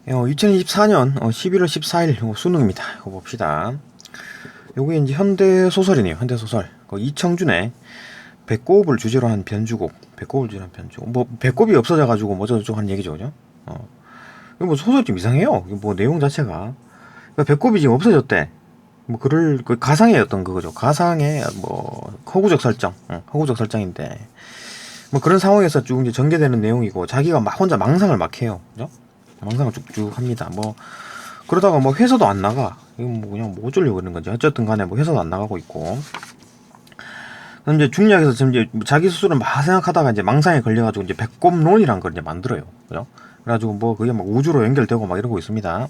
2024년 11월 14일 수능입니다. 이거 봅시다. 요게 이제 현대 소설이네요. 현대 소설. 이청준의 배꼽을 주제로 한 변주곡. 배꼽을 주제로 한 변주곡. 뭐 배꼽이 없어져가지고 뭐 저쩌고 한 얘기죠, 그죠? 이거 뭐 소설 좀 이상해요. 이거 뭐 내용 자체가. 그러니까 배꼽이 지금 없어졌대. 뭐 그 가상의 어떤 그거죠. 가상의 뭐 허구적 설정, 허구적 설정인데 뭐 그런 상황에서 쭉 이제 전개되는 내용이고 자기가 막 혼자 망상을 막 해요, 그죠? 망상을 쭉쭉 합니다. 뭐 그러다가 뭐 회사도 안 나가. 이건 뭐 그냥 뭐 어쩌려고 그러는 건지 어쨌든 간에 뭐 회사도 안 나가고 있고. 그럼 이제 중략에서 지금 이제 자기 스스로 막 생각하다가 이제 망상에 걸려가지고 이제 배꼽론이란 걸 이제 만들어요, 그죠? 그래가지고 뭐 그게 막 우주로 연결되고 막 이러고 있습니다.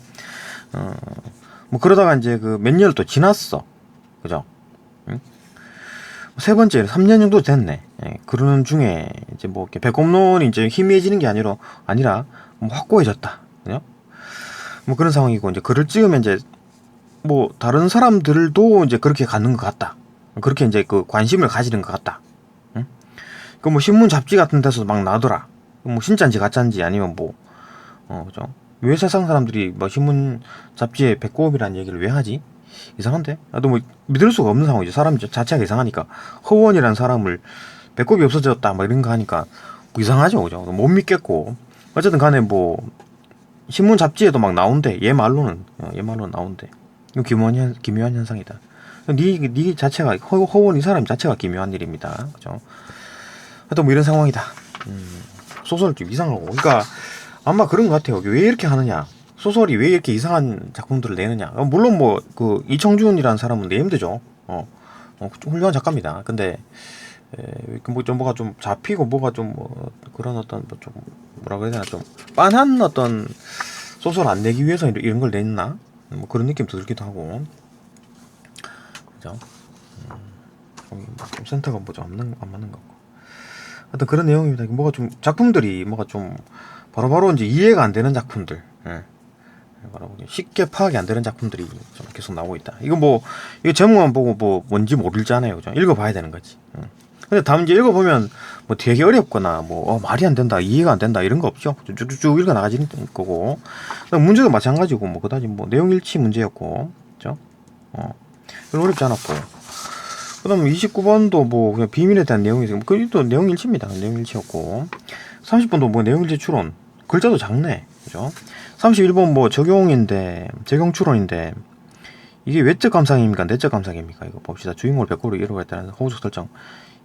뭐 그러다가 이제 그 몇 년을 또 지났어, 그죠? 응? 세 번째 3년 정도 됐네. 예, 그러는 중에 이제 뭐 이렇게 배꼽론이 이제 희미해지는 게 아니라 뭐 확고해졌다, 그죠? 뭐 그런 상황이고 이제 글을 찍으면 이제 뭐 다른 사람들도 이제 그렇게 갖는 것 같다. 그렇게 이제 그 관심을 가지는 것 같다. 응? 그 뭐 신문 잡지 같은 데서 막 나더라. 뭐 진짜인지 가짜인지 아니면 뭐 그죠? 왜 세상 사람들이 뭐 신문 잡지에 배꼽이라는 얘기를 왜 하지? 이상한데? 나도 뭐 믿을 수가 없는 상황이죠. 사람 자체가 이상하니까. 허원이라는 사람을 배꼽이 없어졌다 뭐 이런 거 하니까 뭐 이상하죠, 그죠? 못 믿겠고. 어쨌든 간에 뭐 신문 잡지에도 막 나온대. 얘 말로는 나온대. 이거 기묘한 현상이다. 니 자체가 허원 이 사람 자체가 기묘한 일입니다. 그죠? 하여튼 뭐 이런 상황이다. 소설 좀 이상하고. 그러니까 아마 그런 것 같아요. 왜 이렇게 하느냐? 소설이 왜 이렇게 이상한 작품들을 내느냐? 물론 뭐 그 이청준이라는 사람은 네임드죠. 좀 훌륭한 작가입니다. 근데 좀 뭐가 좀 잡히고 뭐가 좀 뭐 그런 어떤 뭐 좀 뭐라 그래야 되나 좀 빤한 어떤 소설 안 내기 위해서 이런 걸 냈나? 뭐 그런 느낌도 들기도 하고, 그죠? 좀 센터가 뭐죠? 안 맞는 것 같고. 하여튼 그런 내용입니다. 뭐가 좀 작품들이 뭐가 좀 바로바로 이제 이해가 안 되는 작품들, 쉽게 파악이 안 되는 작품들이 좀 계속 나오고 있다. 이거 제목만 보고 뭐 뭔지 모르잖아요, 그죠? 읽어봐야 되는 거지. 근데 다음 이제 읽어보면 뭐 되게 어렵거나 뭐 말이 안 된다, 이해가 안 된다 이런 거 없죠. 쭉쭉 읽어 나가지는 거고. 문제도 마찬가지고 뭐 그다지 뭐 내용 일치 문제였고, 그죠? 별로 어렵지 않았고. 그다음 29번도 뭐 그냥 비밀에 대한 내용이 그것도 내용 일치입니다. 내용 일치였고. 30번도 뭐 내용 일치 추론. 글자도 작네, 그죠? 31번 뭐 적용 추론인데 이게 외적 감상입니까, 내적 감상입니까? 이거 봅시다. 주인공을 배꼽으로 이루어갔다는 호구적 설정.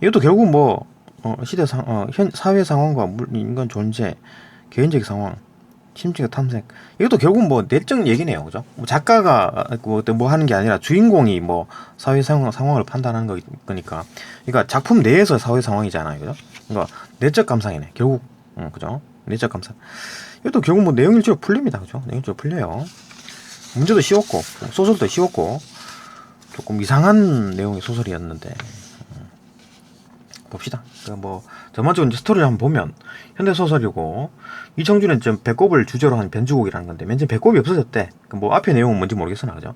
이것도 결국 뭐 사회 상황과 인간 존재, 개인적 상황, 심리적 탐색. 이것도 결국 뭐 내적 얘기네요, 그죠? 뭐 작가가 뭐 하는 게 아니라 주인공이 뭐 사회 상황을 판단하는 거니까. 그러니까 작품 내에서 사회 상황이잖아요, 그죠? 그러니까 내적 감상이네, 결국. 그죠? 내적 감상. 이것도 결국 뭐 내용 일치로 풀립니다, 그죠? 내용 일치로 풀려요. 문제도 쉬웠고 소설도 쉬웠고 조금 이상한 내용의 소설이었는데 봅시다. 뭐 전반적으로 이제 스토리를 한번 보면 현대 소설이고 이청준은 좀 배꼽을 주제로 한 변주곡이라는 건데 맨 처음 배꼽이 없어졌대. 뭐 앞에 내용은 뭔지 모르겠으나, 그죠?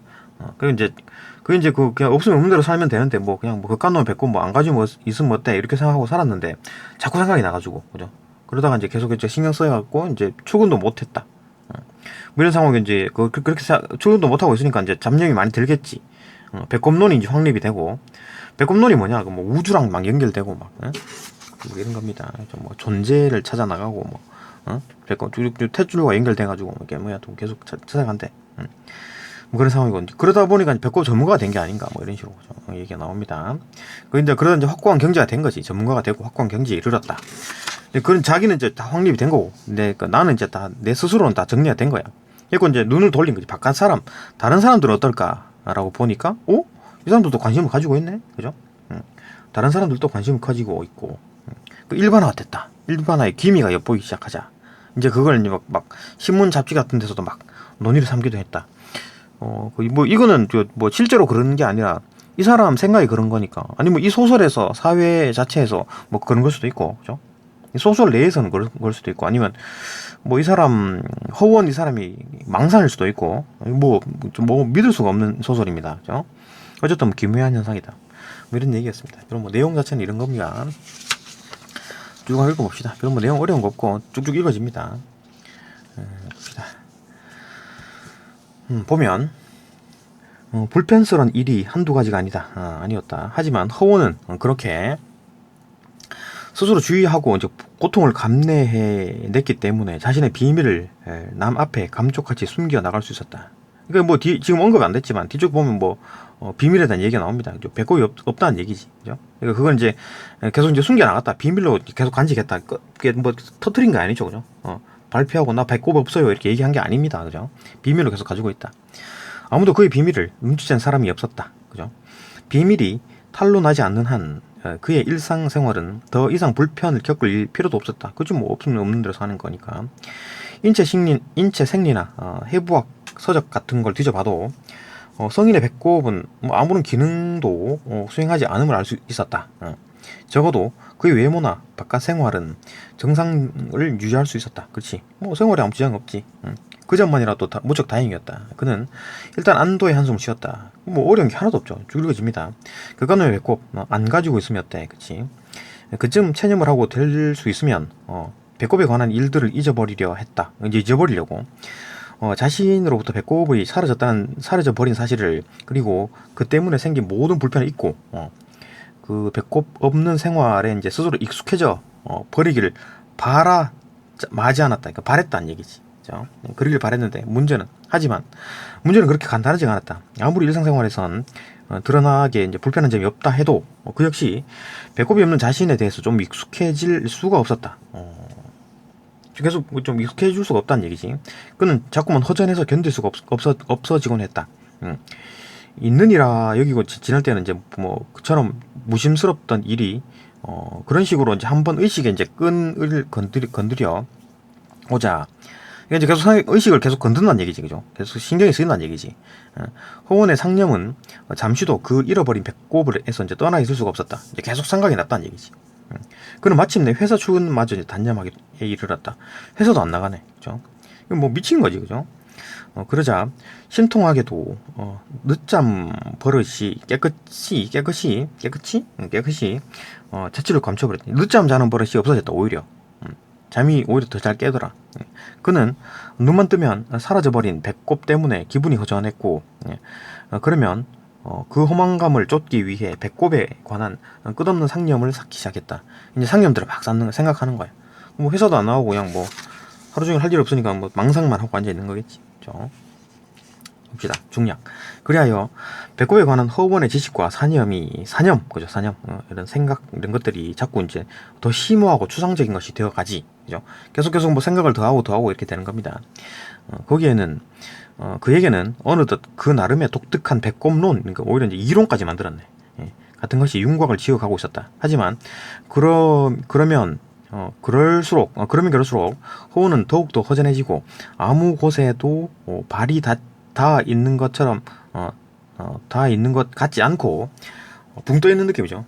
그 이제 그냥 없으면 없는 대로 살면 되는데 뭐 그냥 뭐 그깟 배꼽 뭐 안 가지고 있으면 어때 이렇게 생각하고 살았는데 자꾸 생각이 나가지고, 그죠? 그러다가 이제 계속 이제 신경 써갖고 이제 출근도 못했다. 뭐 이런 상황에 이제 그렇게 출근도 못하고 있으니까 이제 잡념이 많이 들겠지. 배꼽론이 이제 확립이 되고, 배꼽론이 뭐냐? 뭐 우주랑 막 연결되고 막 뭐 이런 겁니다. 뭐 존재를 찾아 나가고 뭐 배꼽 탯줄과 연결돼가지고 이렇게 뭐야 또 계속 찾아간대. 뭐 그런 상황이고, 그러다 보니까 배꼽 전문가가 된 게 아닌가 뭐 이런 식으로 얘기가 나옵니다. 그러다 이제 확고한 경제가 된 거지. 전문가가 되고 확고한 경제에 이르렀다. 그런 자기는 이제 다 확립이 된 거고, 근데 나는 이제 다 내 스스로는 다 정리가 된 거야. 그리고 이제 눈을 돌린 거지. 바깥 사람, 다른 사람들은 어떨까라고 보니까, 이 사람들도 관심을 가지고 있네, 그죠? 다른 사람들도 관심을 가지고 있고, 그 일반화가 됐다. 일반화의 기미가 엿보이기 시작하자. 이제 그걸 이제 막 신문 잡지 같은 데서도 막 논의를 삼기도 했다. 뭐 이거는 뭐 실제로 그런 게 아니라 이 사람 생각이 그런 거니까, 아니면 이 소설에서 사회 자체에서 뭐 그런 걸 수도 있고, 그죠? 소설 내에서는 그럴 수도 있고, 아니면 뭐 이 사람 허원 이 사람이 망상일 수도 있고, 뭐 믿을 수가 없는 소설입니다, 그죠? 어쨌든 뭐 기묘한 현상이다, 뭐 이런 얘기였습니다. 그럼 뭐 내용 자체는 이런 겁니다. 쭉 읽어봅시다. 그럼 뭐 내용 어려운 거 없고 쭉쭉 읽어집니다. 봅시다. 보면 불편스러운 일이 한두 가지가 아니었다. 하지만 허원은 그렇게 스스로 주의하고 이제 고통을 감내해냈기 때문에 자신의 비밀을 남 앞에 감쪽같이 숨겨 나갈 수 있었다. 그러니까 뭐 지금 언급 안 됐지만 뒤쪽 보면 뭐 비밀에 대한 얘기가 나옵니다. 배꼽이 없다는 얘기지, 그죠? 그러니까 그건 이제 계속 이제 숨겨 나갔다. 비밀로 계속 간직했다. 그게 뭐 터트린 거 아니죠, 그죠? 발표하고 나 배꼽 없어요 이렇게 얘기한 게 아닙니다, 그죠? 비밀로 계속 가지고 있다. 아무도 그의 비밀을 눈치챈 사람이 없었다, 그죠? 비밀이 탄로 나지 않는 한 그의 일상생활은 더 이상 불편을 겪을 필요도 없었다. 그죠? 뭐 없으면 없는 대로 사는 거니까. 인체 생리나 해부학 서적 같은 걸 뒤져봐도 성인의 배꼽은 뭐 아무런 기능도 수행하지 않음을 알 수 있었다. 적어도 그의 외모나 바깥 생활은 정상을 유지할 수 있었다. 그렇지? 뭐 생활에 아무 지장 없지. 그 점만이라도 무척 다행이었다. 그는 일단 안도의 한숨을 쉬었다. 뭐 어려운 게 하나도 없죠. 죽일거집니다. 그간의 배꼽 안 가지고 있으면 어때? 그치? 그쯤 체념을 하고 될 수 있으면 배꼽에 관한 일들을 잊어버리려 했다. 이제 잊어버리려고 자신으로부터 배꼽이 사라져버린 사실을, 그리고 그 때문에 생긴 모든 불편을 잊고 그 배꼽 없는 생활에 이제 스스로 익숙해져 버리기를 바라지 않았다. 그러니까 바랬다는 얘기지. 그죠? 그러길 바랬는데 문제는 그렇게 간단하지가 않았다. 아무리 일상생활에선 드러나게 이제 불편한 점이 없다 해도 그 역시 배꼽이 없는 자신에 대해서 좀 익숙해질 수가 없었다. 계속 좀 익숙해질 수가 없다는 얘기지. 그는 자꾸만 허전해서 견딜 수가 없어지곤 했다. 있느니라 여기고 지날 때는 이제 뭐 그처럼 무심스럽던 일이 그런 식으로 이제 한번 의식에 이제 끈을 건드려 오자 이제 계속 의식을 계속 건든다는 얘기지, 그죠? 계속 신경이 쓰인다는 얘기지. 허원의 상념은 잠시도 그 잃어버린 배꼽을 해서 이제 떠나 있을 수가 없었다. 이제 계속 생각이 났다는 얘기지. 그는 마침내 회사 출근마저 이제 단념하게 이르렀다. 회사도 안 나가네, 그죠? 이건 뭐 미친 거지, 그죠? 그러자 심통하게도 늦잠 버릇이 깨끗이 자취를 감춰버렸다. 늦잠 자는 버릇이 없어졌다. 오히려 잠이 오히려 더 잘 깨더라. 그는 눈만 뜨면 사라져버린 배꼽 때문에 기분이 허전했고, 그러면 그 허망감을 쫓기 위해 배꼽에 관한 끝없는 상념을 쌓기 시작했다. 이제 상념들을 막 생각하는 거야. 뭐 회사도 안 나오고 그냥 뭐 하루 종일 할 일 없으니까 뭐 망상만 하고 앉아 있는 거겠지. 그죠? 봅시다. 중략. 그리하여 배꼽에 관한 허원의 지식과 사념, 이런 생각, 이런 것들이 자꾸 이제 더 심오하고 추상적인 것이 되어가지. 그죠? 계속 뭐 생각을 더하고 이렇게 되는 겁니다. 거기에는, 그에게는 어느덧 그 나름의 독특한 배꼽론, 그러니까 오히려 이제 이론까지 만들었네. 같은 것이 윤곽을 지어가고 있었다. 하지만, 그러면 그럴수록 허원은 더욱더 허전해지고, 아무 곳에도 발이 다 있는 것처럼 다 있는 것 같지 않고 붕 떠 있는 느낌이죠.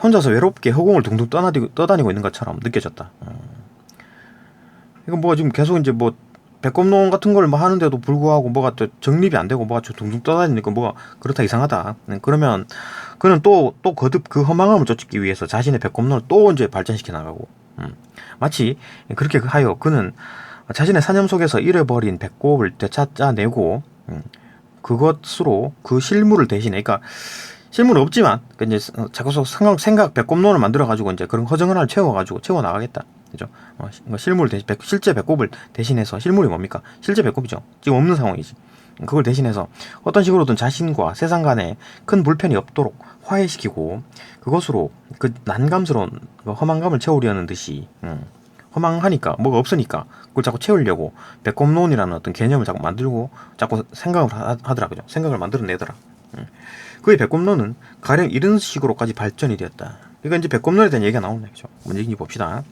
혼자서 외롭게 허공을 둥둥 떠다니고 있는 것처럼 느껴졌다. 이건 뭐 지금 계속 이제 뭐 배꼽농 같은 걸 뭐 하는데도 불구하고 뭐가 또 정립이 안 되고 뭐가 둥둥 떠다니니까 뭐가 그렇다 이상하다. 그러면 그는 또 거듭 그 허망함을 쫓기 위해서 자신의 배꼽농을 또 이제 발전시켜 나가고 마치 그렇게 하여 그는 자신의 사념 속에서 잃어버린 배꼽을 되찾아내고 그것으로 그 실물을 대신해, 그러니까 실물은 없지만 이제 자꾸 생각 배꼽론을 만들어 가지고 이제 그런 허정을 채워 나가겠다, 그죠? 실물 실제 배꼽을 대신해서, 실물이 뭡니까? 실제 배꼽이죠. 지금 없는 상황이지. 그걸 대신해서 어떤 식으로든 자신과 세상 간에 큰 불편이 없도록 화해시키고 그것으로 그 난감스러운 허망감을 채우려는 듯이. 허망하니까 뭐가 없으니까 그걸 자꾸 채우려고 배꼽론이라는 어떤 개념을 자꾸 만들고 자꾸 생각을 하더라, 그죠? 생각을 만들어내더라. 그의 배꼽론은 가령 이런 식으로까지 발전이 되었다. 그러니까 이제 배꼽론에 대한 얘기가 나오네, 그죠? 먼저 얘기 봅시다.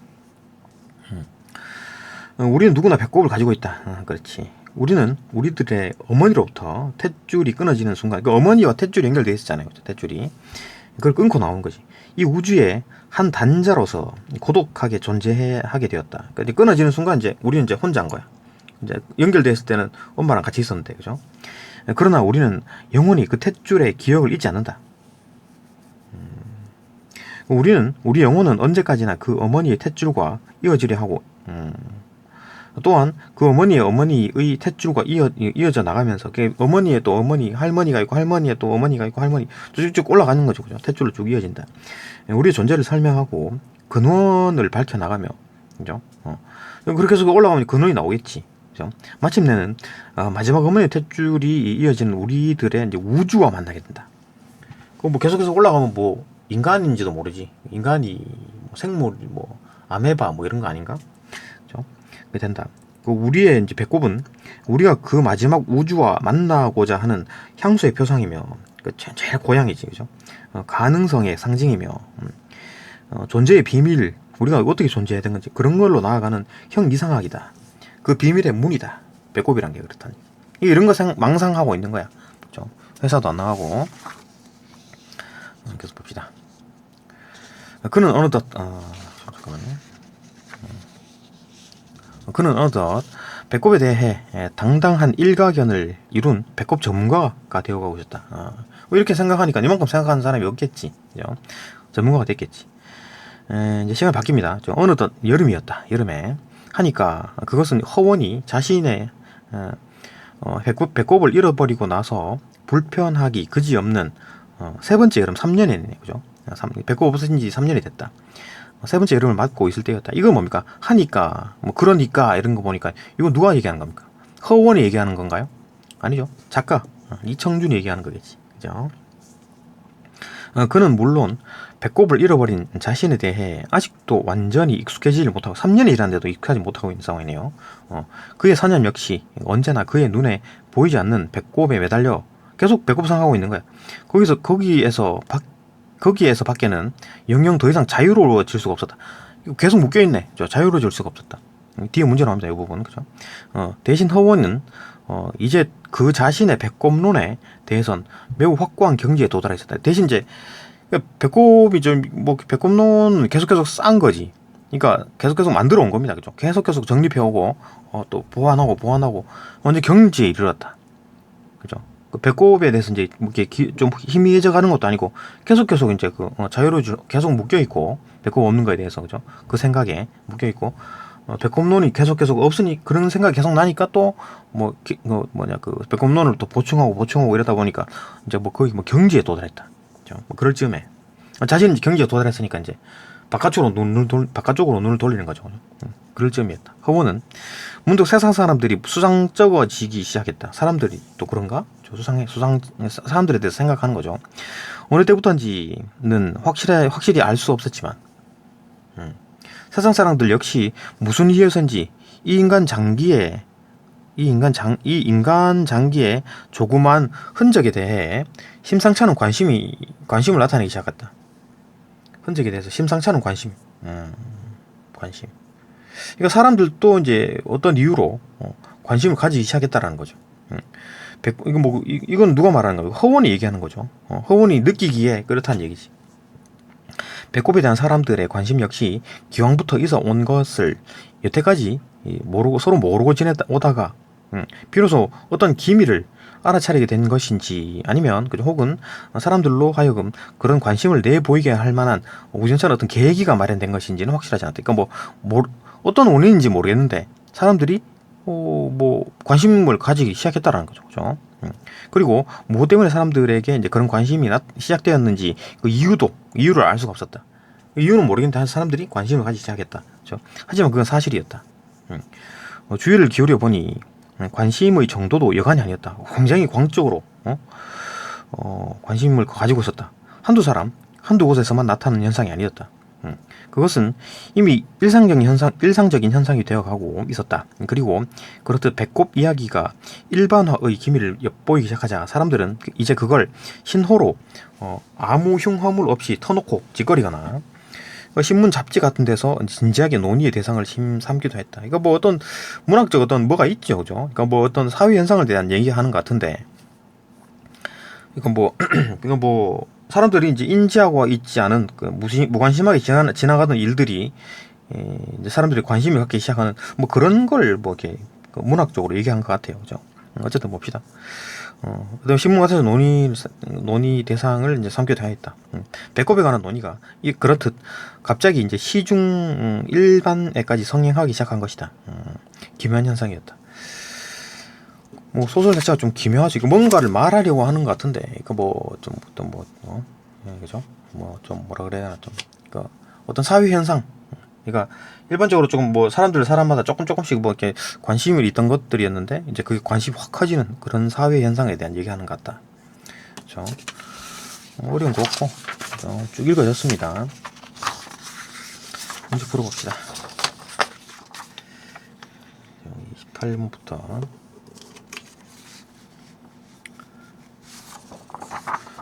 우리는 누구나 배꼽을 가지고 있다. 그렇지. 우리는 우리들의 어머니로부터 탯줄이 끊어지는 순간, 그 어머니와 탯줄이 연결되어 있었잖아요, 그죠? 탯줄이 그걸 끊고 나온 거지. 이 우주의 한 단자로서 고독하게 존재하게 되었다. 그러니까 끊어지는 순간 이제 우리는 이제 혼자인 거야. 이제 연결됐을 때는 엄마랑 같이 있었는데, 그죠? 그러나 우리는 영원히 그 탯줄의 기억을 잊지 않는다. 우리 영혼은 언제까지나 그 어머니의 탯줄과 이어지려 하고, 또한 그 어머니의 어머니의 탯줄과 이어져 나가면서 어머니의 또 어머니, 할머니가 있고 할머니의 또 어머니가 있고 할머니 쭉쭉 올라가는 거죠. 그죠? 탯줄로 쭉 이어진다. 우리의 존재를 설명하고 근원을 밝혀 나가며, 그죠? 그렇게 해서 올라가면 근원이 나오겠지. 그죠? 마침내는 마지막 어머니의 탯줄이 이어지는 우리들의 이제 우주와 만나게 된다. 뭐 계속해서 올라가면 뭐 인간인지도 모르지. 인간이 뭐 생물, 뭐 아메바 뭐 이런 거 아닌가? 그죠? 그게 된다. 우리의 이제 배꼽은 우리가 그 마지막 우주와 만나고자 하는 향수의 표상이며, 제일 고향이지, 그죠? 가능성의 상징이며, 존재의 비밀, 우리가 어떻게 존재해야 되는 건지 그런 걸로 나아가는 형이상학이다. 그 비밀의 문이다. 배꼽이란 게 그렇다니. 이런 거 망상하고 있는 거야. 그죠? 회사도 안 나가고. 계속 봅시다. 그는 어느덧 그는 어느덧 배꼽에 대해 당당한 일가견을 이룬 배꼽 전문가가 되어가고 있었다. 이렇게 생각하니까 이만큼 생각하는 사람이 없겠지. 그죠? 전문가가 됐겠지. 이제 시간이 바뀝니다. 어느덧 여름이었다. 여름에 하니까 그것은 허원이 자신의 배꼽을 잃어버리고 나서 불편하기 그지없는 세 번째 여름, 3년이네, 그죠? 배꼽 없어진 지 3년이 됐다. 세 번째 여름을 맞고 있을 때였다. 이건 뭡니까? 하니까, 뭐, 그러니까, 이런 거 보니까, 이거 누가 얘기하는 겁니까? 허원이 얘기하는 건가요? 아니죠. 작가, 이청준이 얘기하는 거겠지. 그죠? 그는 물론, 배꼽을 잃어버린 자신에 대해 아직도 완전히 익숙해지지 못하고, 3년이 일하는데도 익숙하지 못하고 있는 상황이네요. 그의 사념 역시 언제나 그의 눈에 보이지 않는 배꼽에 매달려 계속 배꼽 생각하고 있는 거야. 거기에서 밖에는 영영 더 이상 자유로워질 수가 없었다. 계속 묶여있네. 자유로워질 수가 없었다. 뒤에 문제로 합니다. 이 부분. 그죠? 대신 허원은, 이제 그 자신의 배꼽론에 대해선 매우 확고한 경지에 도달해 있었다. 대신 이제, 배꼽이 배꼽론은 계속 싼 거지. 그러니까 계속 만들어 온 겁니다. 그죠? 계속 정립해오고, 또 보완하고, 완전 경지에 이르렀다. 그죠? 그 배꼽에 대해서 이제 좀 희미해져 가는 것도 아니고 계속 이제 자유로 계속 묶여 있고, 배꼽 없는 거에 대해서, 그죠? 그 생각에 묶여 있고, 배꼽론이 계속 없으니 그런 생각이 계속 나니까 또 그 배꼽론을 또 보충하고 이러다 보니까 이제 거의 경지에 도달했다. 그죠? 그럴 즈음에 자신은 경지에 도달했으니까 이제 바깥쪽으로 눈을 돌리는 거죠. 그럴 즈음이었다. 허원은 문득 세상 사람들이 수상쩍어지기 시작했다. 사람들이 또 그런가? 사람들에 대해서 생각하는 거죠. 어느 때부터인지는 확실히 알 수 없었지만, 세상 사람들 역시 무슨 이유에서인지 이 인간 장기의 조그만 흔적에 대해 심상치 않은 관심을 나타내기 시작했다. 흔적에 대해서 심상치 않은 관심. 그러니까 사람들도 이제 어떤 이유로 관심을 가지기 시작했다라는 거죠. 이건 누가 말하는 거예요? 허원이 얘기하는 거죠. 허원이 느끼기에 그렇다는 얘기지. 배꼽에 대한 사람들의 관심 역시 기왕부터 있어 온 것을 여태까지 서로 모르고 지내오다가 비로소 어떤 기미를 알아차리게 된 것인지, 아니면 혹은 사람들로 하여금 그런 관심을 내보이게 할 만한 우연찮은 어떤 계기가 마련된 것인지는 확실하지 않다. 그러니까 어떤 원인인지 모르겠는데 사람들이 관심을 가지기 시작했다라는 거죠. 그죠? 그리고 무엇 때문에 사람들에게 이제 그런 관심이 시작되었는지 그 이유를 알 수가 없었다. 이유는 모르겠는데 사람들이 관심을 가지기 시작했다. 그죠? 하지만 그건 사실이었다. 주의를 기울여 보니 관심의 정도도 여간이 아니었다. 굉장히 광적으로 관심을 가지고 있었다. 한두 곳에서만 나타나는 현상이 아니었다. 그것은 이미 일상적인 현상이 되어가고 있었다. 그리고 그렇듯 배꼽 이야기가 일반화의 기미를 엿보이기 시작하자 사람들은 이제 그걸 신호로 아무 흉허물 없이 터놓고 짓거리거나 신문 잡지 같은 데서 진지하게 논의의 대상을 삼기도 했다. 이거 어떤 문학적 뭐가 있죠, 그죠? 그러니까 어떤 사회 현상에 대한 얘기하는 것 같은데, 이거 사람들이 이제 인지하고 있지 않은 무관심하게 지나가던 일들이 이제 사람들이 관심을 갖기 시작하는 그런 걸 이렇게 문학적으로 얘기한 것 같아요, 그죠? 어쨌든 봅시다. 그다음 신문 같아서 논의 대상을 이제 삼게 되어 있다. 배꼽에 관한 논의가 그렇듯 갑자기 이제 시중 일반에까지 성행하기 시작한 것이다. 기묘한 현상이었다. 뭐 소설 자체가 좀 기묘하지. 뭔가를 말하려고 하는 것 같은데, 이거 뭐 좀 어떤 그죠? 뭐 좀 뭐라 그래야 좀 그러니까 어떤 사회 현상. 그러니까 일반적으로 조금 뭐 사람마다 조금씩 뭐 이렇게 관심이 있던 것들이었는데 이제 그게 관심이 확 커지는 그런 사회 현상에 대한 얘기하는 것 같다. 그렇죠? 어려운 거 없고 쭉 읽어졌습니다. 먼저 풀어봅시다. 28문부터.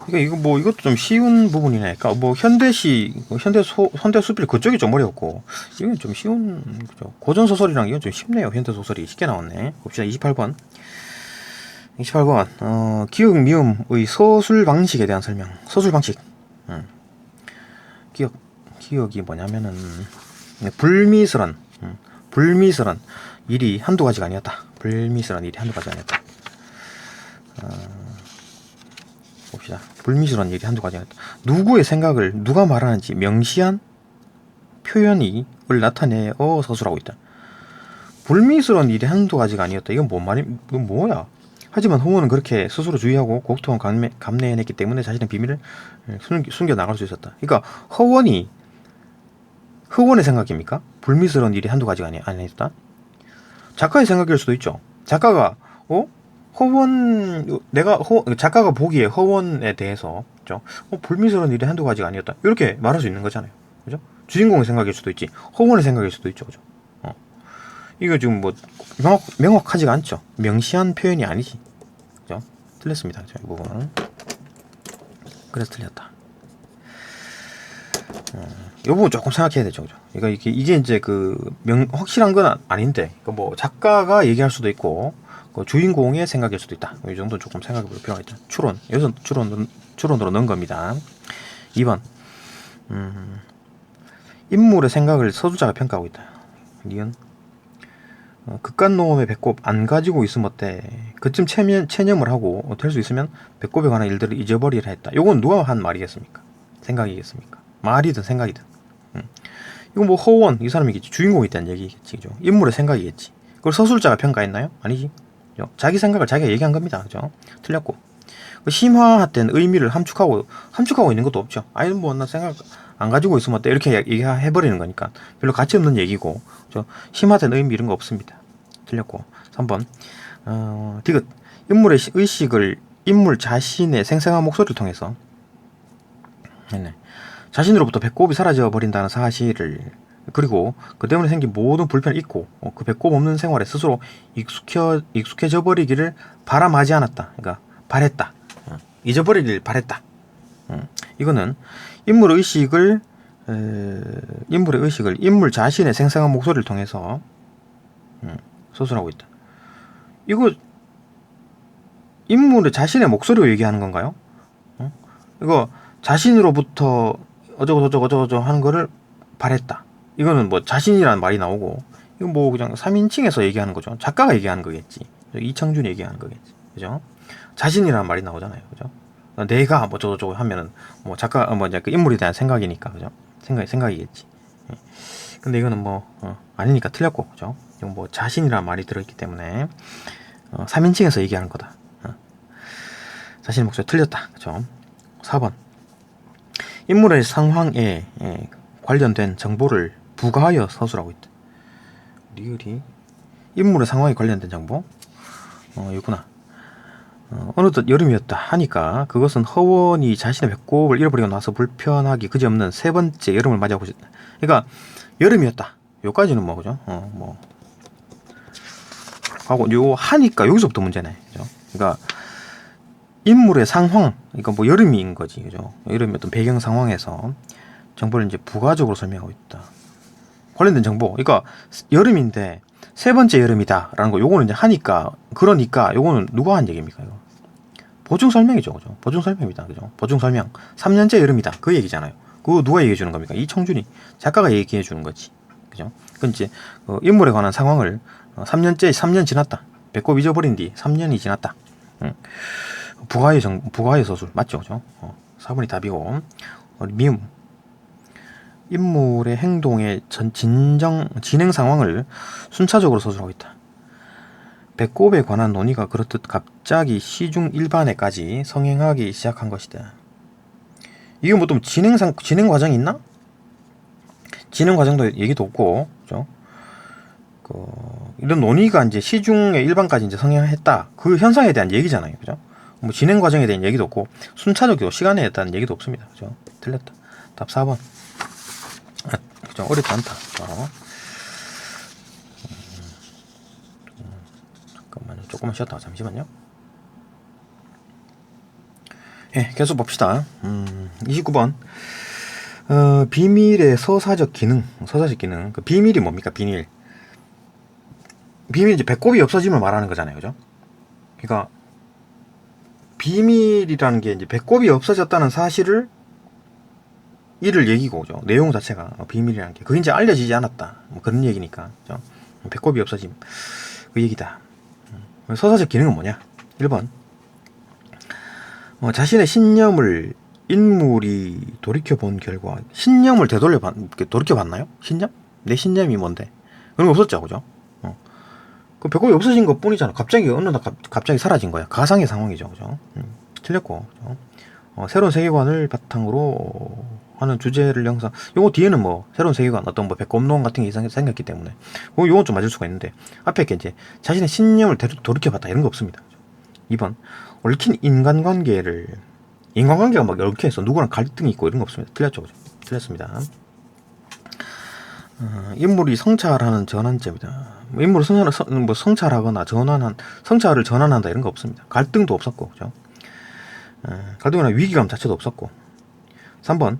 그러니까 이거 뭐 이것도 좀 쉬운 부분이네. 그러니까 뭐 현대 수필 그쪽이 좀 어려웠고 이건 좀 쉬운 그죠? 고전 소설이랑 이건 좀 쉽네요. 현대 소설이 쉽게 나왔네. 봅시다. 28번. 기억 미음의 서술 방식에 대한 설명. 서술 방식. 기억이 뭐냐면은 불미스런 일이 한두 가지가 아니었다. 봅시다. 불미스러운 일이 한두 가지가 아니었다. 누구의 생각을 누가 말하는지 명시한 표현을 나타내어 서술하고 있다. 불미스러운 일이 한두 가지가 아니었다. 이건 뭐야? 하지만 홍원은 그렇게 스스로 주의하고 고통을 감내해냈기 때문에 자신의 비밀을 숨겨나갈 수 있었다. 그러니까 허원의 생각입니까? 불미스러운 일이 한두 가지가 아니었다. 작가의 생각일 수도 있죠. 작가가 작가가 보기에 허원에 대해서 그죠? 불미스러운 일이 한두 가지가 아니었다. 이렇게 말할 수 있는 거잖아요. 그죠? 주인공의 생각일 수도 있지. 허원의 생각일 수도 있죠. 그죠? 이거 지금 뭐 명확하지가 않죠. 명시한 표현이 아니지. 그죠? 틀렸습니다. 이 부분은. 그래서 틀렸다. 이 부분 조금 생각해야 되죠. 그죠? 그러니까 이게 이제 확실한 건 아닌데, 그러니까 뭐 작가가 얘기할 수도 있고, 주인공의 생각일 수도 있다. 이 정도는 조금 생각해 볼 필요가 있다. 추론. 여기서 추론으로 넣은 겁니다. 2번. 인물의 생각을 서술자가 평가하고 있다. 니은. 극간놈의 배꼽 안 가지고 있으면 어때? 그쯤 체념을 하고 될 수 있으면 배꼽에 관한 일들을 잊어버리라 했다. 요건 누가 한 말이겠습니까? 생각이겠습니까? 말이든 생각이든. 이건 뭐 허원 이 사람이겠지. 주인공이 있다는 얘기겠지. 그죠? 인물의 생각이겠지. 그걸 서술자가 평가했나요? 아니지. 그죠? 자기 생각을 자기가 얘기한 겁니다. 그죠? 틀렸고. 심화된 의미를 함축하고 있는 것도 없죠. 아니 뭐 나 생각 안 가지고 있으면 어때? 이렇게 얘기해버리는 거니까 별로 가치 없는 얘기고. 그죠? 심화된 의미 이런 거 없습니다. 틀렸고. 3번. 디귿. 인물의 의식을 인물 자신의 생생한 목소리를 통해서 자신으로부터 배꼽이 사라져 버린다는 사실을, 그리고 그 때문에 생긴 모든 불편을 잊고 그 배꼽 없는 생활에 스스로 익숙해져 버리기를 바람하지 않았다. 그러니까 바랬다. 잊어버리길 바랬다. 이거는 인물의 의식을 인물 자신의 생생한 목소리를 통해서 서술하고 있다. 이거 인물의 자신의 목소리로 얘기하는 건가요? 이거 자신으로부터 어쩌고 하는 거를 바랬다. 이거는 뭐 자신이라는 말이 나오고, 이건 뭐 그냥 3인칭에서 얘기하는 거죠. 작가가 얘기하는 거겠지. 이창준이 얘기하는 거겠지. 그죠? 자신이라는 말이 나오잖아요. 그죠? 내가 뭐 저거 하면은 뭐 작가 그 인물에 대한 생각이니까. 그죠? 생각이겠지. 근데 이거는 뭐 아니니까 틀렸고. 그죠? 이건 뭐 자신이라는 말이 들어있기 때문에 3인칭에서 얘기하는 거다. 자신의 목소리 틀렸다. 그죠? 4번. 인물의 상황에 관련된 정보를 부가하여 서술하고 있다. 리을이 인물의 상황에 관련된 정보? 이구나. 어느덧 여름이었다 하니까 그것은 허원이 자신의 배꼽을 잃어버리고 나서 불편하기 그지없는 세 번째 여름을 맞이하고 있다. 그러니까 여름이었다. 요까지는 뭐 그죠? 뭐 하고 요 하니까 여기서부터 문제네. 그죠? 그러니까 인물의 상황, 그러니까 뭐 여름인 거지, 그죠? 여름의 어떤 배경 상황에서 정보를 이제 부가적으로 설명하고 있다. 관련된 정보, 그러니까 여름인데 세 번째 여름이다라는 거, 요거는 이제 하니까, 그러니까 요거는 누가 한 얘기입니까? 이거 보충 설명이죠, 그죠? 보충 설명입니다, 그죠? 보충 설명. 3년째 여름이다, 그 얘기잖아요. 그거 누가 얘기해 주는 겁니까? 이청준이, 작가가 얘기해 주는 거지, 그죠? 그 이제 인물에 관한 상황을 3년 지났다. 배꼽 잊어버린 뒤 3년이 지났다. 부가의 서술 맞죠? 그죠? 4번이 답이고. 미음, 인물의 행동의 진행 상황을 순차적으로 서술하고 있다. 배꼽에 관한 논의가 그렇듯 갑자기 시중 일반에까지 성행하기 시작한 것이다. 이게 뭐 또 진행 과정이 있나? 진행 과정도 얘기도 없고, 그죠? 이런 논의가 이제 시중의 일반까지 이제 성행했다. 그 현상에 대한 얘기잖아요, 그죠? 뭐 진행 과정에 대한 얘기도 없고, 순차적이고 시간에 대한 얘기도 없습니다, 그죠? 틀렸다. 답 4번. 그죠? 어렵지 않다. 잠깐만요. 조금만 쉬었다가 잠시만요. 예, 계속 봅시다. 29번. 비밀의 서사적 기능. 그 비밀이 뭡니까? 비밀 이제 배꼽이 없어짐을 말하는 거잖아요, 그죠? 그러니까 비밀이라는 게 이제 배꼽이 없어졌다는 사실을 이를 얘기고, 그죠? 내용 자체가 비밀이라는 게 그게 이제 알려지지 않았다. 뭐 그런 얘기니까, 그죠? 배꼽이 없어짐 그 얘기다. 서사적 기능은 뭐냐? 1번. 자신의 신념을 인물이 돌이켜본 결과, 신념을 돌이켜봤나요? 신념? 내 신념이 뭔데? 그런 거 없었죠, 그죠? 그 배꼽이 없어진 것 뿐이잖아. 갑자기 어느 날 갑자기 사라진 거야. 가상의 상황이죠, 그죠? 틀렸고, 그죠? 새로운 세계관을 바탕으로 하는 주제를 영상. 요거 뒤에는 뭐 새로운 세계관, 어떤 뭐 배꼽론 같은 게 생겼기 때문에 요건 좀 맞을 수가 있는데, 앞에 게 이제 자신의 신념을 돌이켜봤다 이런 거 없습니다. 2번. 얽힌 인간관계가 막 얽혀있어. 누구랑 갈등이 있고 이런 거 없습니다. 틀렸죠, 그죠? 틀렸습니다. 인물이 성찰하는 전환점이다. 인물을 성찰하거나 성찰을 전환한다 이런 거 없습니다. 갈등도 없었고, 그죠? 갈등이나 위기감 자체도 없었고. 3번.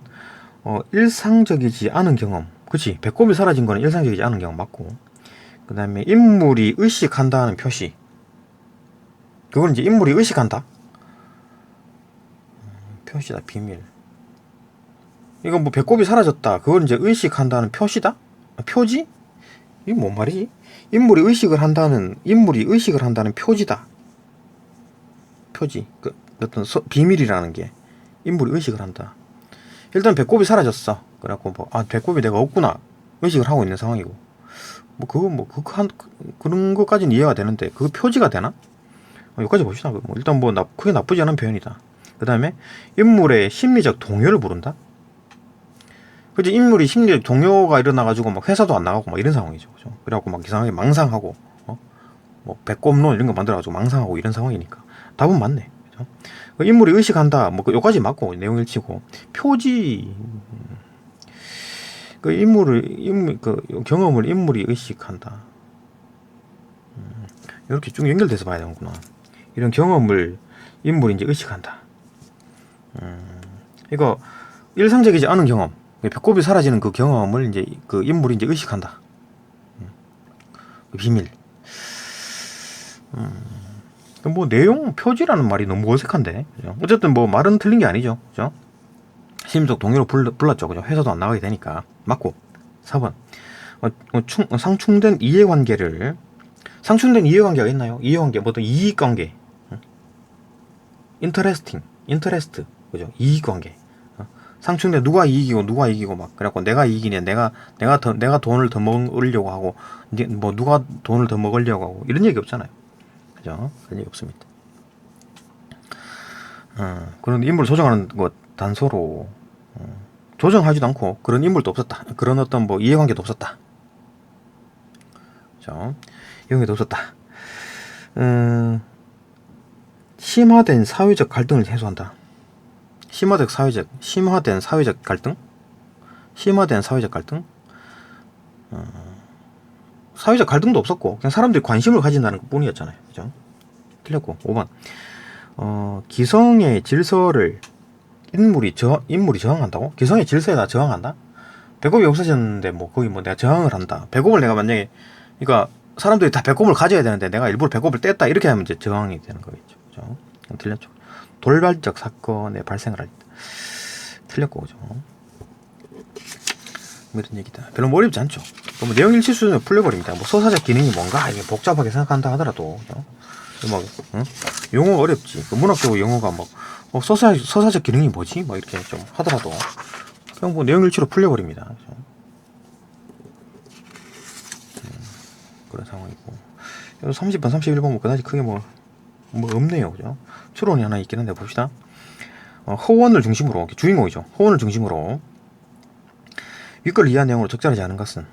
일상적이지 않은 경험. 그치? 배꼽이 사라진 거는 일상적이지 않은 경험 맞고. 그 다음에 인물이 의식한다는 표시. 그건 이제 인물이 의식한다. 표시다. 비밀. 이건 뭐 배꼽이 사라졌다. 그걸 이제 의식한다는 표시다? 표지? 이게 뭔 말이지? 인물이 의식을 한다는 표지다. 표지. 그 어떤 비밀이라는 게 인물이 의식을 한다. 일단 배꼽이 사라졌어. 그래갖고 배꼽이 내가 없구나 의식을 하고 있는 상황이고, 그런 것까지는 이해가 되는데 그 표지가 되나? 여기까지 봅시다. 일단 크게 나쁘지 않은 표현이다. 그 다음에 인물의 심리적 동요를 부른다. 그치? 인물이 심리적 동요가 일어나가지고 막 회사도 안 나가고 막 이런 상황이죠, 그죠? 그래갖고 막 이상하게 망상하고, 뭐 배꼽론 이런 거 만들어가지고 망상하고 이런 상황이니까 답은 맞네, 그죠? 그 인물이 의식한다. 요까지 맞고 내용 일치고. 표지. 그 경험을 인물이 의식한다. 이렇게 쭉 연결돼서 봐야 되는구나. 이런 경험을 인물이 이제 의식한다. 이거 일상적이지 않은 경험. 배꼽이 사라지는 그 경험을 이제 그 인물이 이제 의식한다. 비밀. 내용 표지라는 말이 너무 어색한데, 그죠? 어쨌든 말은 틀린 게 아니죠, 그죠? 심리적 동요로 불렀죠, 그죠? 회사도 안 나가게 되니까 맞고. 4번. 상충된 이해관계가 있나요? 이해관계, 어떤 이익관계. 인터레스트, 그죠? 이익관계. 상충된 누가 이기고 막 그래갖고 내가 이기냐, 내가 돈을 더 먹으려고 하고, 이제 누가 돈을 더 먹으려고 하고 이런 얘기 없잖아요, 그죠? 그런 얘기 없습니다. 그런 인물을 조정하는 것 단서로 조정하지도 않고 그런 인물도 없었다. 그런 어떤 이해관계도 없었다. 그죠? 이해관계도 없었다. 심화된 사회적 갈등을 해소한다. 심화된 사회적 갈등? 사회적 갈등도 없었고 그냥 사람들이 관심을 가진다는 것 뿐이었잖아요, 그죠? 틀렸고. 5번. 기성의 질서를 인물이 저항한다고? 기성의 질서에다 저항한다? 배꼽이 없어졌는데 거기 내가 저항을 한다. 배꼽을 내가 만약에, 그러니까 사람들이 다 배꼽을 가져야 되는데 내가 일부러 배꼽을 뗐다 이렇게 하면 이제 저항이 되는 거겠죠, 그죠? 틀렸죠. 돌발적 사건의 발생을 할 때. 틀렸고, 그죠? 뭐 이런 얘기다. 별로 뭐 어렵지 않죠. 뭐 내용 일치 수준으로 풀려버립니다. 뭐 서사적 기능이 뭔가 이게 복잡하게 생각한다 하더라도 막 용어가 어렵지. 문학적으로 영어가 서사적 기능이 뭐지? 막 이렇게 좀 하더라도 그냥 뭐 내용 일치로 풀려버립니다. 그런 상황이고 30번, 31번 뭐 그다지 크게 뭐 없네요, 그죠? 추론이 하나 있긴 한데 봅시다. 허원을 중심으로 주인공이죠. 허원을 중심으로 윗글 이하 내용으로 적절하지 않은 것은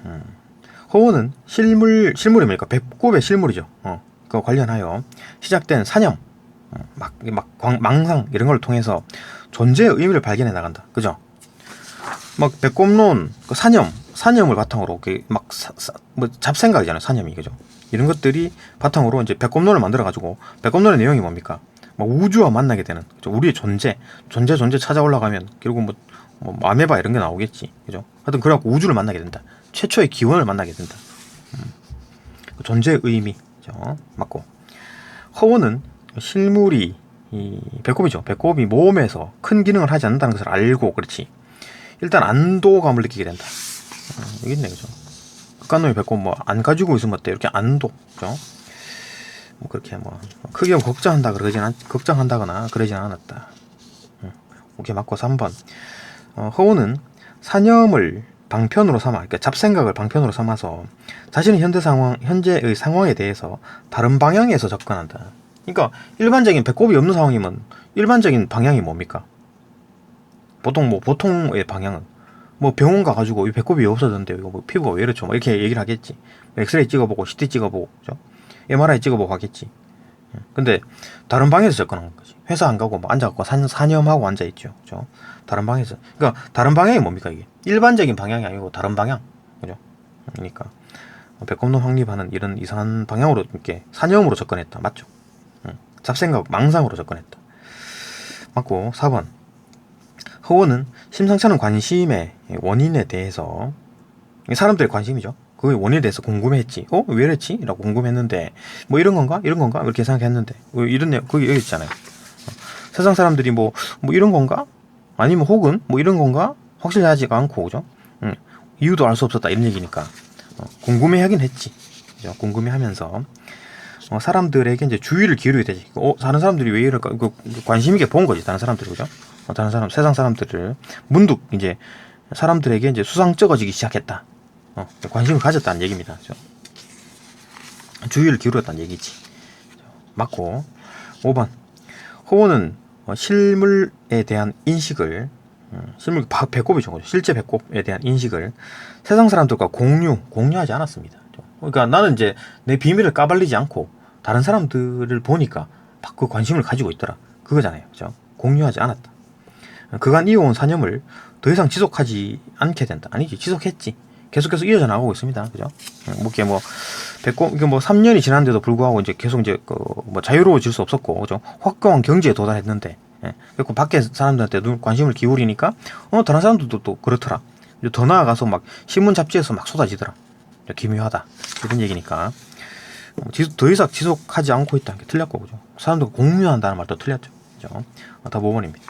허원은 실물이 뭡니까? 배꼽의 실물이죠. 그거 관련하여 시작된 사념, 망상 이런 걸 통해서 존재의 의미를 발견해 나간다. 그죠? 막 배꼽론, 사념을 바탕으로 뭐 잡생각이잖아요. 사념이 그죠? 이런 것들이 바탕으로 이제 배꼽론을 만들어 가지고 배꼽론의 내용이 뭡니까? 막 우주와 만나게 되는 그죠? 우리의 존재 찾아 올라가면 결국 뭐 아메바 이런 게 나오겠지, 그죠? 하여튼 그래갖고 우주를 만나게 된다. 최초의 기원을 만나게 된다. 존재의 의미, 그죠? 맞고 허원은 실물이 배꼽이죠. 배꼽이 몸에서 큰 기능을 하지 않는다는 것을 알고 그렇지. 일단 안도감을 느끼게 된다. 여기 있네, 그죠? 극간놈이 배꼽 안 가지고 있으면 어때? 이렇게 안도, 그죠? 뭐 그렇게 크게 걱정한다거나 그러진 않았다. 오케이, 맞고 3번. 허우는 사념을 방편으로 삼아, 그러니까 잡생각을 방편으로 삼아서 자신의 현재의 상황에 대해서 다른 방향에서 접근한다. 그러니까 일반적인 배꼽이 없는 상황이면 일반적인 방향이 뭡니까? 보통의 방향은 병원 가가지고 이 배꼽이 없어졌는데 이거 피부가 왜 이렇죠? 이렇게 얘기를 하겠지. 엑스레이 찍어보고 CT 찍어보고, 그죠? MRI 찍어보고 하겠지. 근데 다른 방에서 접근한 거지. 회사 안 가고 앉아갖고 사념하고 앉아있죠, 그죠? 다른 방에서. 그러니까 다른 방향이 뭡니까 이게? 일반적인 방향이 아니고 다른 방향, 그죠? 그러니까 배꼽론 확립하는 이런 이상한 방향으로 이렇게 사념으로 접근했다, 맞죠? 잡생각, 망상으로 접근했다. 맞고 4번. 허원은 심상치 않은 관심의 원인에 대해서 사람들의 관심이죠. 그 원인에 대해서 궁금해했지. 왜 이랬지? 라고 궁금했는데 이런 건가? 이렇게 생각했는데 거기 여기 있잖아요. 세상 사람들이 이런 건가? 아니면 혹은 이런 건가? 확실하지가 않고, 그죠? 이유도 알 수 없었다 이런 얘기니까 궁금해하긴 했지. 그죠? 궁금해하면서 사람들에게 이제 주의를 기울이게 되지. 다른 사람들이 왜 이럴까? 관심 있게 본 거지, 다른 사람들이, 그죠? 세상 사람들을 문득 이제 사람들에게 이제 수상쩍어지기 시작했다. 관심을 가졌다는 얘기입니다. 그죠? 주의를 기울였다는 얘기지. 맞고 5번. 호호는 실물에 대한 인식을 실물 배꼽이죠. 실제 배꼽에 대한 인식을 세상 사람들과 공유하지 않았습니다. 그러니까 나는 이제 내 비밀을 까발리지 않고 다른 사람들을 보니까 그 관심을 가지고 있더라. 그거잖아요. 그죠? 공유하지 않았다. 그간 이어온 사념을 더 이상 지속하지 않게 된다. 아니지, 지속했지. 계속해서 이어져 나가고 있습니다. 그죠? 배꼽, 이게 3년이 지났는데도 불구하고 이제 계속 이제 자유로워질 수 없었고, 그죠? 확고한 경지에 도달했는데, 그리고 밖에 사람들한테 관심을 기울이니까, 다른 사람들도 또 그렇더라. 더 나아가서 신문 잡지에서 쏟아지더라. 기묘하다. 이런 얘기니까. 더 이상 지속하지 않고 있다는 게 틀렸고, 그죠? 사람들 공유한다는 말도 틀렸죠. 그죠? 다 5번입니다.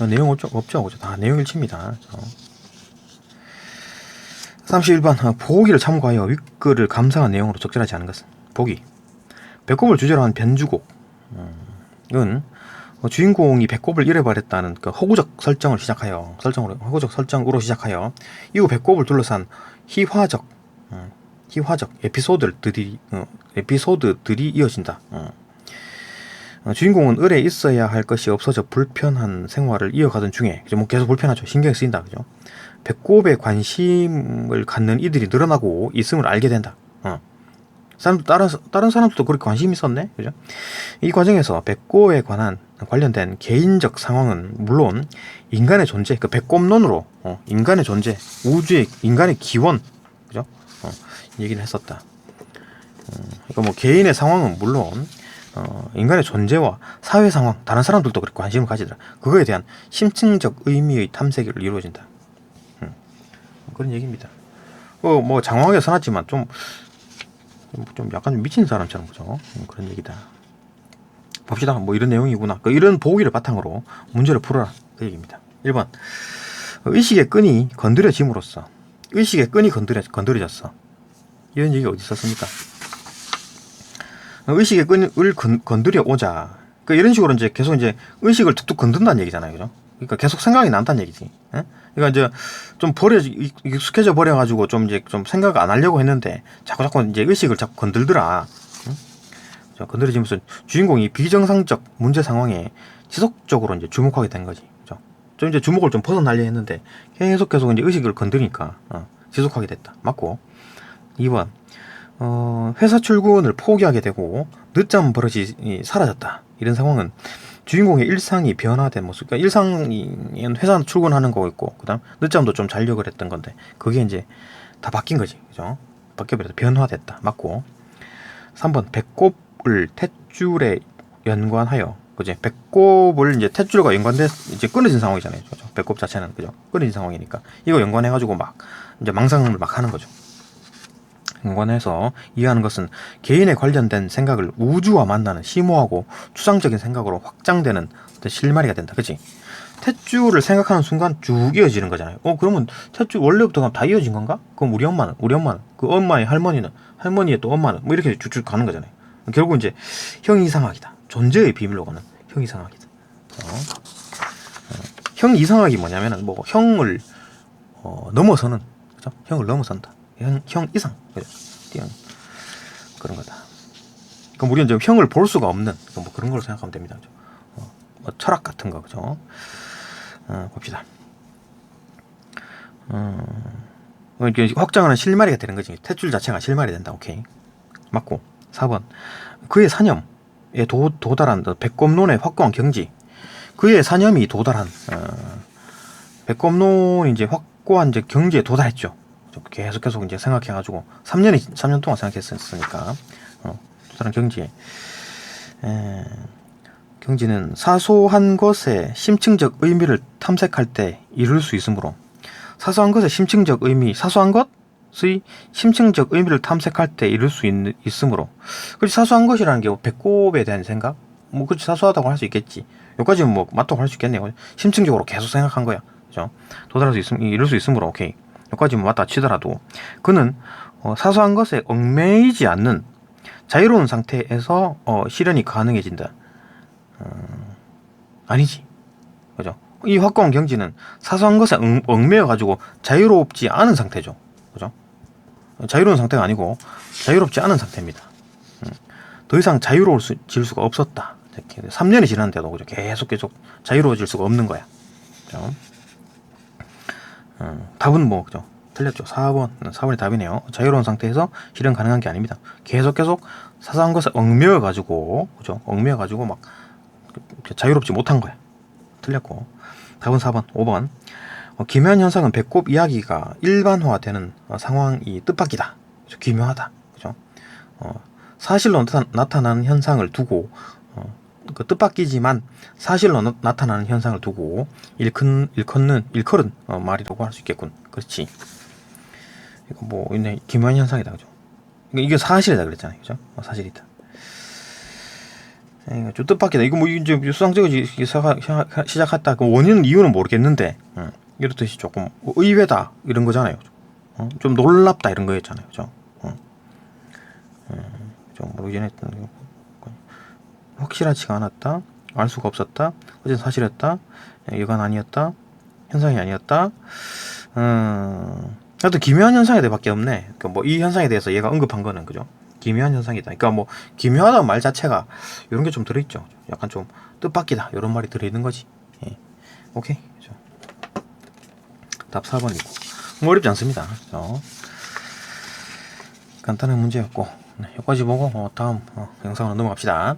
내용 없죠? 그죠? 다 내용 일치입니다. 31번. 보기를 참고하여 윗글을 감상한 내용으로 적절하지 않은 것은 보기. 배꼽을 주제로 한 변주곡은 주인공이 배꼽을 잃어버렸다는 허구적 설정으로 시작하여 이후 배꼽을 둘러싼 희화적 에피소드들이 이어진다. 주인공은 을에 있어야 할 것이 없어져 불편한 생활을 이어가던 중에, 계속 불편하죠. 신경이 쓰인다, 그죠? 배꼽에 관심을 갖는 이들이 늘어나고 있음을 알게 된다. 다른 사람들도 그렇게 관심이 있었네, 그죠? 이 과정에서 배꼽에 관련된 개인적 상황은 물론 인간의 존재, 배꼽론으로 인간의 존재, 우주의 인간의 기원, 그죠? 얘기를 했었다. 그러니까 개인의 상황은 물론 인간의 존재와 사회 상황, 다른 사람들도 그렇게 관심을 가지더라. 그거에 대한 심층적 의미의 탐색이 이루어진다. 그런 얘기입니다. 장황하게 써놨지만 좀 약간 미친 사람처럼, 그죠? 그런 얘기다. 봅시다. 이런 내용이구나. 이런 보기를 바탕으로 문제를 풀어라. 그 얘기입니다. 1번. 의식의 끈이 건드려짐으로써 의식의 끈이 건드려졌어. 이런 얘기 어디 있었습니까? 의식의 끈을 건드려 오자. 그러니까 이런 식으로 이제 계속 이제 의식을 툭툭 건든다는 얘기잖아요, 그죠? 그러니까 계속 생각이 난다는 얘기지. 예? 그러니까 이제 좀 익숙해져 버려가지고 좀 이제 좀 생각 안 하려고 했는데 자꾸 이제 의식을 자꾸 건들더라. 응? 건드려지면서 주인공이 비정상적 문제 상황에 지속적으로 이제 주목하게 된 거지. 그죠? 좀 이제 주목을 좀 벗어나려 했는데 계속 이제 의식을 건드리니까 지속하게 됐다. 맞고. 2번. 회사 출근을 포기하게 되고 늦잠 버릇이 사라졌다. 이런 상황은 주인공의 일상이 변화된 모습. 그러니까 일상이 회사 출근하는 거 있고, 그다음 늦잠도 좀 자려고 그랬던 건데 그게 이제 다 바뀐 거지, 그죠? 바뀌어버렸다. 변화됐다. 맞고. 3번. 배꼽을 탯줄에 연관하여, 그죠? 배꼽을 이제 탯줄과 연관돼 이제 끊어진 상황이잖아요, 그죠? 배꼽 자체는, 그죠? 끊어진 상황이니까 이거 연관해가지고 막 이제 망상을 막 하는 거죠. 연관해서 이해하는 것은 개인에 관련된 생각을 우주와 만나는 심오하고 추상적인 생각으로 확장되는 어떤 실마리가 된다. 그치? 탯줄을 생각하는 순간 쭉 이어지는 거잖아요. 그러면 탯줄 원래부터 다 이어진 건가? 그럼 우리 엄마는, 그 엄마의 할머니의 또 엄마는 뭐 이렇게 쭉쭉 가는 거잖아요. 결국 이제 형이상학이다. 존재의 비밀로 가는 형이상학이다. 형이상학이 뭐냐면은 뭐 형을 넘어서는, 그죠? 형을 넘어선다. 형 이상, 그죠? 그런 거다. 그럼 우리는 좀 형을 볼 수가 없는 뭐 그런 걸 생각하면 됩니다. 그죠? 뭐 철학 같은 거, 그죠? 봅시다. 확장하는 실마리가 되는 거지. 탯줄 자체가 실마리 된다. 오케이. 맞고. 4번. 그의 사념에 도달한 배꼽론의 확고한 경지. 그의 사념이 도달한 배꼽론이 이제 확고한 이제 경지에 도달했죠. 계속 이제 생각해가지고 3년 동안 생각했으니까 도달한 경지에. 경지는 사소한 것의 심층적 의미를 탐색할 때 이룰 수 있으므로, 사소한 것의 심층적 의미를 탐색할 때 이룰 수 있으므로. 그렇지, 사소한 것이라는 게 배꼽에 대한 생각? 뭐 그렇지, 사소하다고 할 수 있겠지. 여기까지는 뭐 맞다고 할 수 있겠네요. 심층적으로 계속 생각한 거야. 그죠? 이룰 수 있으므로. 오케이. 여기까지 뭐 맞다 치더라도 그는 사소한 것에 얽매이지 않는 자유로운 상태에서 실현이 가능해진다. 아니지, 그죠? 이 확고한 경지는 사소한 것에 얽매여 가지고 자유롭지 않은 상태죠, 그죠? 자유로운 상태가 아니고 자유롭지 않은 상태입니다. 더 이상 자유로워질 수가 없었다. 3년이 지났는데도, 그죠? 계속 자유로워질 수가 없는 거야, 그죠? 답은 뭐, 그죠? 틀렸죠. 4번이 답이네요. 자유로운 상태에서 실현 가능한 게 아닙니다. 계속 사소한 것에 얽매여 가지고, 그죠? 얽매여 가지고 막 자유롭지 못한 거야. 틀렸고. 답은 4번. 5번. 기묘한 현상은 배꼽 이야기가 일반화되는 상황이 뜻밖이다. 그죠? 기묘하다. 그죠? 사실로 나타나는 현상을 두고, 그 뜻밖이지만 사실로 나타나는 현상을 두고 일컬은 말이라고 할 수 있겠군. 그렇지. 이거 뭐 기묘한 현상이다, 그죠? 이게 사실이다 그랬잖아요, 그죠? 사실이다. 좀 뜻밖이다. 이거 뭐 이제 수상적이지 시작했다. 그 원인은 이유는 모르겠는데, 이렇듯이 조금 의외다 이런 거잖아요. 좀 놀랍다 이런 거였잖아요, 그죠? 좀 모르겠네. 확실하지가 않았다. 알 수가 없었다. 어쨌든 사실이었다. 여간 아니었다. 현상이 아니었다. 하여튼 기묘한 현상에 대해밖에 없네. 그러니까 뭐 이 현상에 대해서 얘가 언급한 거는, 그죠? 기묘한 현상이다. 그러니까 뭐 기묘하다는 말 자체가 이런 게 좀 들어있죠. 약간 좀 뜻밖이다 이런 말이 들어있는 거지. 예. 오케이. 그죠? 답 4번이고 뭐 어렵지 않습니다. 그죠? 간단한 문제였고, 네, 여기까지 보고 다음 영상으로 넘어갑시다.